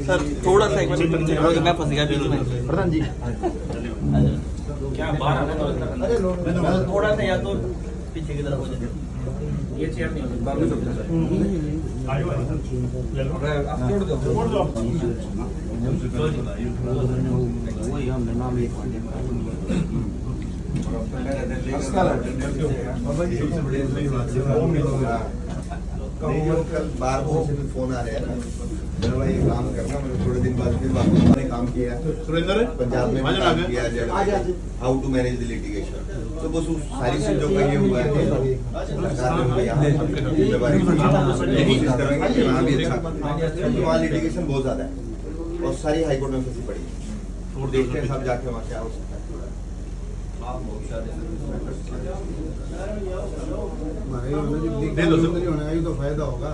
Sir थोड़ा सा एक मिनट मैं फंस गया बीच में। प्रधान जी क्या बाहर थोड़ा सा या तो पीछे की तरफ हो जाए। ये चेयर नहीं होती बाहर में सकते सर। आप छोड़ दो वही हमने नाम लिख कल बार फोन आ रहे हैं ना मेरा भाई ये काम करना मैंने थोड़े दिन बाद फिर वापस काम किया पंजाब में काम किया how to manage the litigation तो बस उस सारी चीजों का ये हुआ है कि सरकार ने मुझे यहाँ कोशिश करेंगे कि वहाँ भी अच्छा क्योंकि वहाँ लिटिगेशन बहुत ज्यादा है और सारी हाईकोर्ट में फंसी पड़ी है तो देखते हैं सब जाके वहाँ क्या हो सकता है। तो फायदा होगा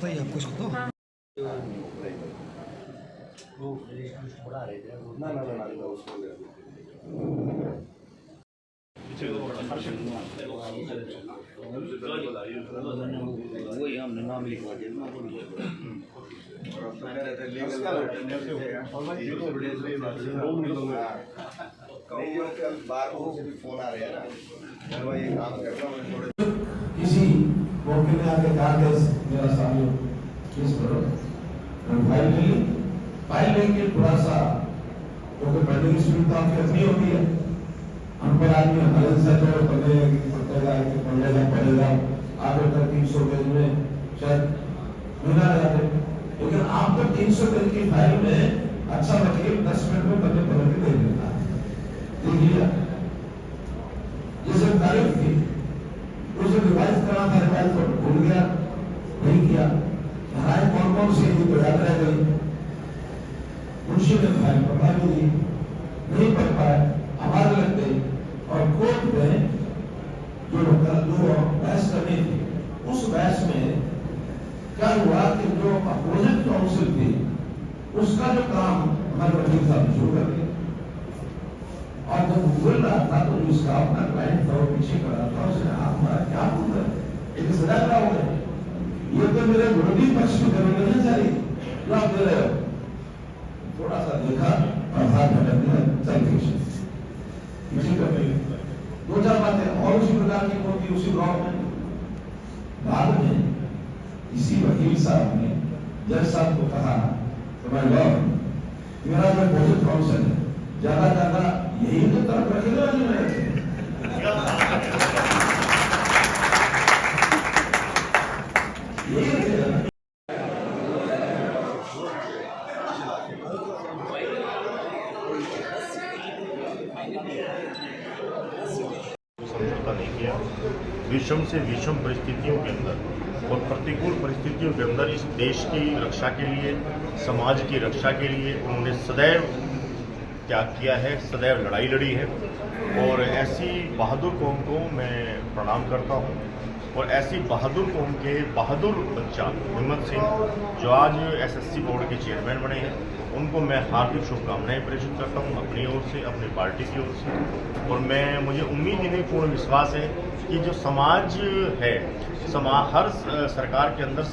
भाई आपको सुनो वही हमने नाम लिखवा दिया बार फोन आ रहे हैं ना मेरा भाई ये काम करना मैंने थोड़े किसी मौके में आके कागज मेरा सामने केस करो फाइल लेके थोड़ा सा क्योंकि पेंडिंग सुविधा आपकी अपनी होती है अनपढ़ आदमी हमारे से तो पढ़ेगा आगे तक 300 पेज में शायद महीना लगा दे लेकिन आपको 300 पेज की फाइल में अच्छा मटेरियल 10 मिनट में पढ़ने के दे देता है। देखिए ये सब तारीफ थी उसे रिवाइज करना था रिवाइज को भूल गया नहीं किया हमारे कौन कौन सी तो याद रह गई मुंशी ने फाइल पढ़ा भी नहीं पढ़ पाए हमारे लग गई और कोर्ट में जो बहस करनी थी उस बहस में क्या हुआ कि जो अपोजिट काउंसिल थी उसका जो काम हमारे वकील साहब शुरू कर दिया और जब बोल रहा था तो उसका अपना क्लाइंट था वो पीछे कर रहा था उसने आप हमारा क्या बोल रहे हैं सजा क्या हो गया ये तो मेरे विरोधी पक्ष में जरूरत नहीं सारी जो आप दे रहे हो थोड़ा सा देखा और हाथ हटक दिया चल पीछे कर दो चार बातें और उसी प्रकार की होती उसी ब्लॉक में बाद में इसी वकील साहब ने जज साहब को कहा मेरा जो अपोजिट काउंसिल है ज्यादा यही तो तरफ रखेगा नहीं रखे समझौता नहीं किया। विषम से विषम परिस्थितियों के अंदर और प्रतिकूल परिस्थितियों के अंदर इस देश की रक्षा के लिए समाज की रक्षा के लिए उन्होंने सदैव त्याग किया है, सदैव लड़ाई लड़ी है और ऐसी बहादुर कौम को मैं प्रणाम करता हूँ और ऐसी बहादुर कौम के बहादुर बच्चा हिम्मत सिंह जो आज एसएससी बोर्ड के चेयरमैन बने हैं उनको मैं हार्दिक शुभकामनाएं प्रेषित करता हूं अपनी ओर से, अपनी पार्टी की ओर से और मुझे उम्मीद नहीं पूर्ण विश्वास है कि जो समाज है हर सरकार के अंदर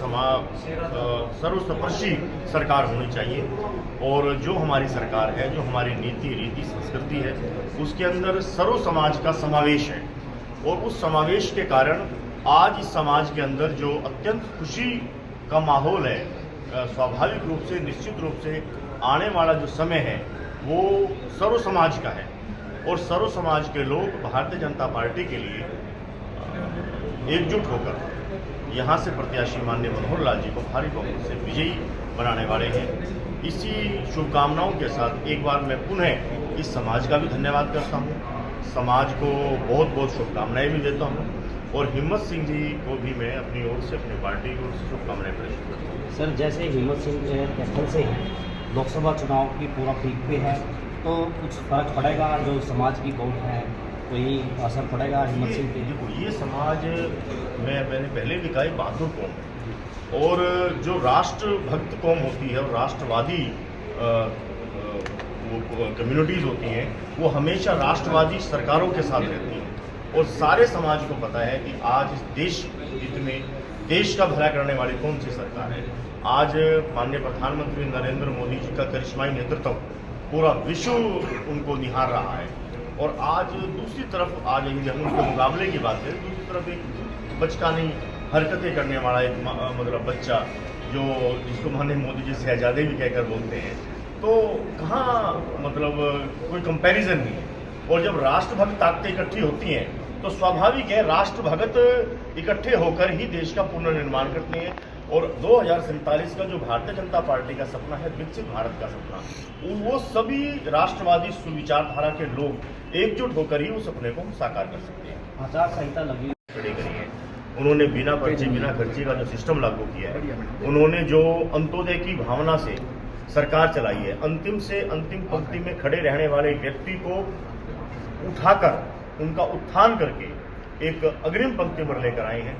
सर्वस्पर्शी सरकार होनी चाहिए और जो हमारी सरकार है, जो हमारी नीति रीति संस्कृति है उसके अंदर सर्व समाज का समावेश है और उस समावेश के कारण आज इस समाज के अंदर जो अत्यंत खुशी का माहौल है स्वाभाविक रूप से निश्चित रूप से आने वाला जो समय है वो सर्व समाज का है और सर्व समाज के लोग भारतीय जनता पार्टी के लिए एकजुट होकर यहाँ से प्रत्याशी माननीय मनोहर लाल जी को भारी बहुमत से विजयी बनाने वाले हैं। इसी शुभकामनाओं के साथ एक बार मैं पुनः इस समाज का भी धन्यवाद करता हूँ, समाज को बहुत बहुत शुभकामनाएं भी देता हूँ और हिम्मत सिंह जी को भी मैं अपनी ओर से अपनी पार्टी की ओर से शुभकामनाएं प्रेषित करता हूँ। सर जैसे हिम्मत सिंह कैप्टन से ही लोकसभा चुनाव की पूरा पीक पे है तो कुछ फर्क पड़ेगा जो समाज की वोट है कोई असर पड़ेगा हिम्मत सिंह पे? देखो ये समाज मैंने पहले भी कहा बहादुर कौम है और जो राष्ट्र भक्त कौम होती है और राष्ट्रवादी कम्युनिटीज़ होती हैं वो हमेशा राष्ट्रवादी सरकारों के साथ रहती हैं और सारे समाज को पता है कि आज इस देश इतनी में देश का भला करने वाली कौन सी सरकार है। आज माननीय प्रधानमंत्री नरेंद्र मोदी जी का करिश्माई नेतृत्व पूरा विश्व उनको निहार रहा है। और आज दूसरी तरफ आज यदि हम उनके मुकाबले की बात करें, दूसरी तरफ एक बचकानी हरकतें करने वाला एक मतलब बच्चा जो जिसको माननीय मोदी जी शहजादे भी कहकर बोलते हैं, तो कहाँ मतलब कोई कंपैरिजन नहीं है। और जब राष्ट्रभक्त ताकतें इकट्ठी होती हैं तो स्वाभाविक है राष्ट्रभक्त इकट्ठे होकर ही देश का पुनर्निर्माण करते हैं। और 2047 का जो भारतीय जनता पार्टी का सपना है, विकसित भारत का सपना, वो सभी राष्ट्रवादी सुविचारधारा के लोग एकजुट होकर ही उस सपने को साकार कर सकते हैं। आचार संहिता लगी खड़ी करी है उन्होंने, बिना पर्ची बिना खर्ची का जो सिस्टम लागू किया है, उन्होंने जो अंत्योदय की भावना से सरकार चलाई है, अंतिम से अंतिम पंक्ति में खड़े रहने वाले व्यक्ति को उठाकर उनका उत्थान करके एक अग्रिम पंक्ति पर लेकर आए हैं।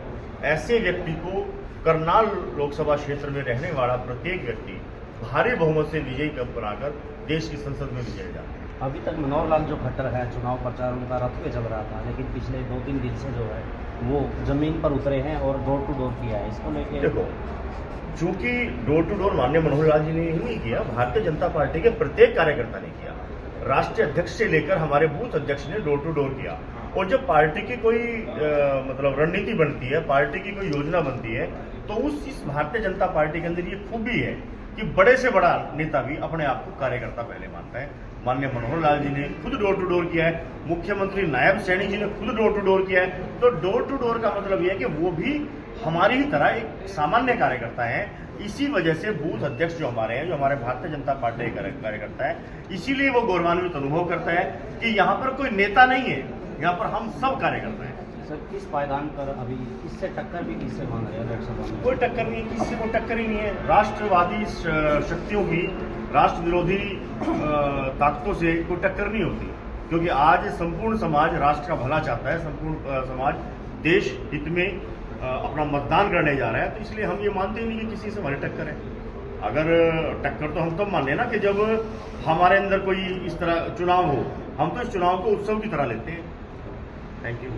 ऐसे व्यक्ति को करनाल लोकसभा क्षेत्र में रहने वाला प्रत्येक व्यक्ति भारी बहुमत से विजयी कब बनाकर देश की संसद में विजय जाते हैं। अभी तक मनोहर लाल जो खट्टर है, चुनाव प्रचार उनका रथ पे चल रहा था, लेकिन पिछले 2-3 दिन से जो है वो जमीन पर उतरे हैं और डोर टू डोर किया है। इसको लेकर देखो, चूंकि डोर टू डोर माननीय मनोहर लाल जी ने ही नहीं किया, भारतीय जनता पार्टी के प्रत्येक कार्यकर्ता ने किया। राष्ट्रीय अध्यक्ष से लेकर हमारे बूथ अध्यक्ष ने डोर टू डोर किया। और जब पार्टी की कोई मतलब रणनीति बनती है, पार्टी की कोई योजना बनती है, तो इस भारतीय जनता पार्टी के अंदर ये खूबी है कि बड़े से बड़ा नेता भी अपने आप को कार्यकर्ता पहले मानता है। माननीय मनोहर लाल जी ने खुद डोर टू डोर किया है, मुख्यमंत्री नायब सैनी जी ने खुद डोर टू डोर किया है। तो डोर टू डोर का मतलब यह है कि वो भी हमारी ही तरह एक सामान्य कार्यकर्ता है। इसी वजह से बूथ अध्यक्ष जो हमारे हैं, जो हमारे भारतीय जनता पार्टी के कार्यकर्ता है, इसीलिए वो गौरवान्वित अनुभव करता है कि यहाँ पर कोई नेता नहीं है, यहाँ पर हम सब कार्यकर्ता हैं। सर, किस पायदान पर अभी इससे टक्कर भी किससे मान रहे हैं लोकसभा में? कोई टक्कर नहीं है, किसी से कोई टक्कर ही नहीं है। राष्ट्रवादी शक्तियों की, राष्ट्र विरोधी ताकतों से कोई टक्कर नहीं होती, क्योंकि आज संपूर्ण समाज राष्ट्र का भला चाहता है, संपूर्ण समाज देश हित में अपना मतदान करने जा रहा है। तो इसलिए हम ये मानते ही नहीं कि किसी से हमारी टक्कर है। अगर टक्कर तो हम तब मानते हैं ना कि जब हमारे अंदर कोई इस तरह चुनाव हो। हम तो इस चुनाव को उत्सव की तरह लेते हैं। Thank you.